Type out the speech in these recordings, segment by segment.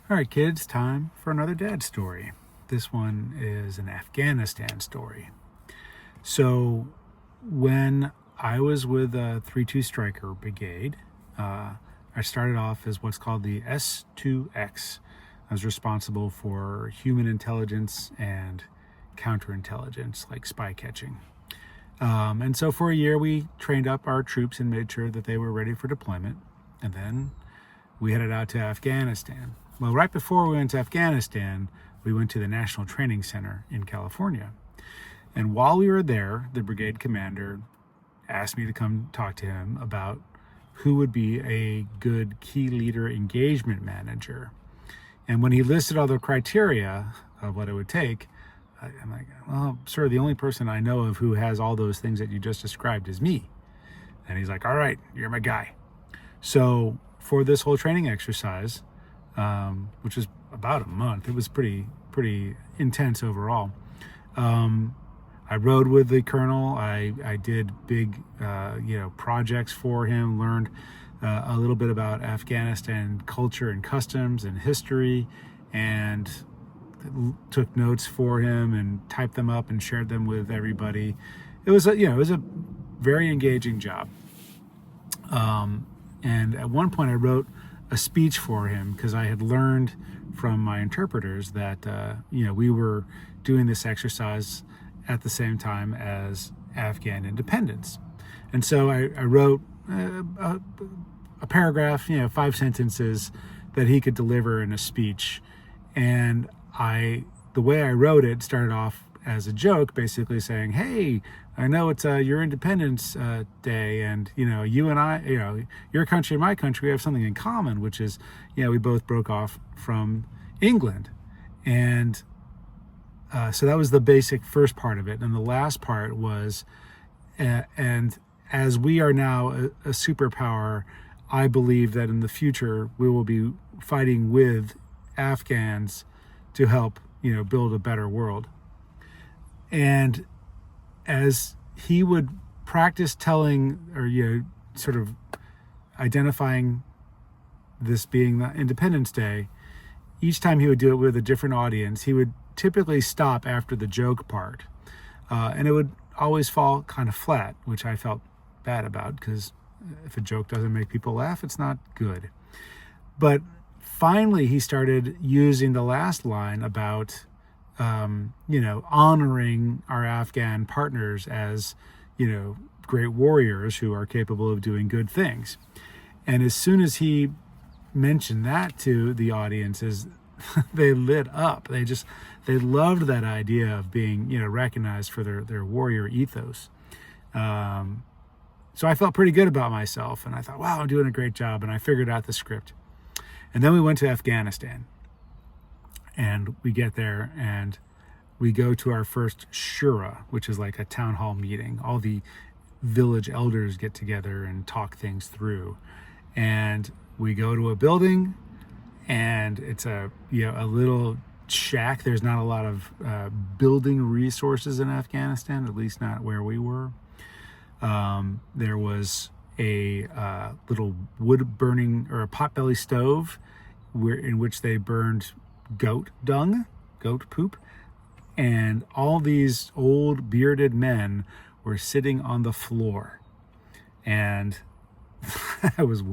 All right, kids, time for another dad story. This one is an Afghanistan story. So, when I was with a 3-2 Striker Brigade, I started off as what's called the S2X. I was responsible for human intelligence and counterintelligence, like spy catching. And so for a year, we trained up our troops and made sure that they were ready for deployment. And then we headed out to Afghanistan. Well, right before we went to Afghanistan, we went to the National Training Center in California. And while we were there, the brigade commander asked me to come talk to him about who would be a good key leader engagement manager. And when he listed all the criteria of what it would take, I'm like, well, sir, the only person I know of who has all those things that you just described is me. And he's like, all right, you're my guy. So for this whole training exercise, which was about a month, it was pretty intense overall. I rode with the colonel. I did big, projects for him, learned a little bit about Afghanistan culture and customs and history, and took notes for him and typed them up and shared them with everybody. It was a very engaging job. And at one point I wrote a speech for him because I had learned from my interpreters that, we were doing this exercise at the same time as Afghan independence. And so I wrote a paragraph, 5 sentences that he could deliver in a speech. And the way I wrote it started off as a joke, basically saying, hey, I know it's your Independence Day, and you and I, your country and my country, we have something in common, which is, we both broke off from England. And so that was the basic first part of it. And the last part was, and as we are now a superpower, I believe that in the future we will be fighting with Afghans to help, build a better world. And as he would practice telling or, sort of identifying this being the Independence Day, each time he would do it with a different audience, he would typically stop after the joke part. And it would always fall kind of flat, which I felt bad about, because if a joke doesn't make people laugh, it's not good. But finally, he started using the last line about, honoring our Afghan partners as, great warriors who are capable of doing good things. And as soon as he mentioned that to the audiences, they lit up. They loved that idea of being, recognized for their warrior ethos. So I felt pretty good about myself, and I thought, wow, I'm doing a great job. And I figured out the script. And then we went to Afghanistan, and we get there and we go to our first shura, which is like a town hall meeting. All the village elders get together and talk things through. And we go to a building, and it's a little shack. There's not a lot of building resources in Afghanistan, at least not where we were. There was a little wood burning, or a potbelly stove, in which they burned goat dung, goat poop, and all these old bearded men were sitting on the floor. And I was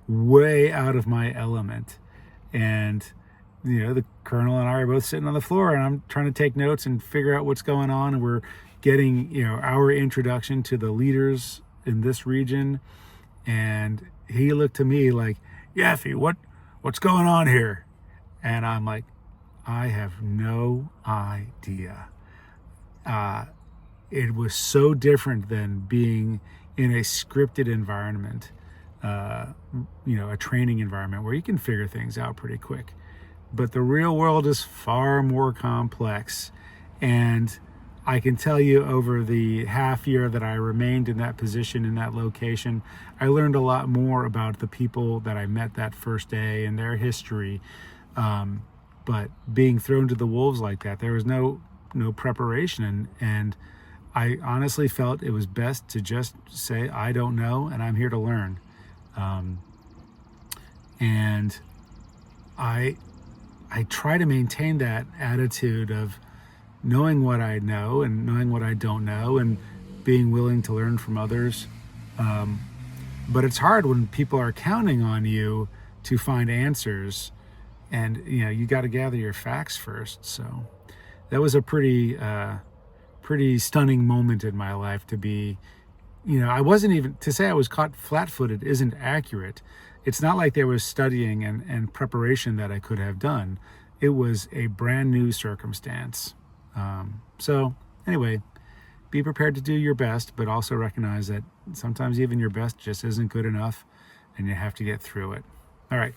way out of my element. And the colonel and I are both sitting on the floor, and I'm trying to take notes and figure out what's going on. And we're getting, our introduction to the leaders in this region. And he looked to me like, Yaffy, what's going on here? And I'm like, I have no idea. It was so different than being in a scripted environment, a training environment where you can figure things out pretty quick. But the real world is far more complex. And I can tell you, over the half year that I remained in that position, in that location, I learned a lot more about the people that I met that first day and their history. But being thrown to the wolves like that, there was no preparation. And I honestly felt it was best to just say, I don't know, and I'm here to learn. And I I try to maintain that attitude of knowing what I know and knowing what I don't know and being willing to learn from others. But it's hard when people are counting on you to find answers, and you got to gather your facts first. So that was a pretty stunning moment in my life to be. I wasn't even, to say I was caught flat-footed isn't accurate. It's not like there was studying and preparation that I could have done. It was a brand new circumstance. So anyway, be prepared to do your best, but also recognize that sometimes even your best just isn't good enough, and you have to get through it. All right.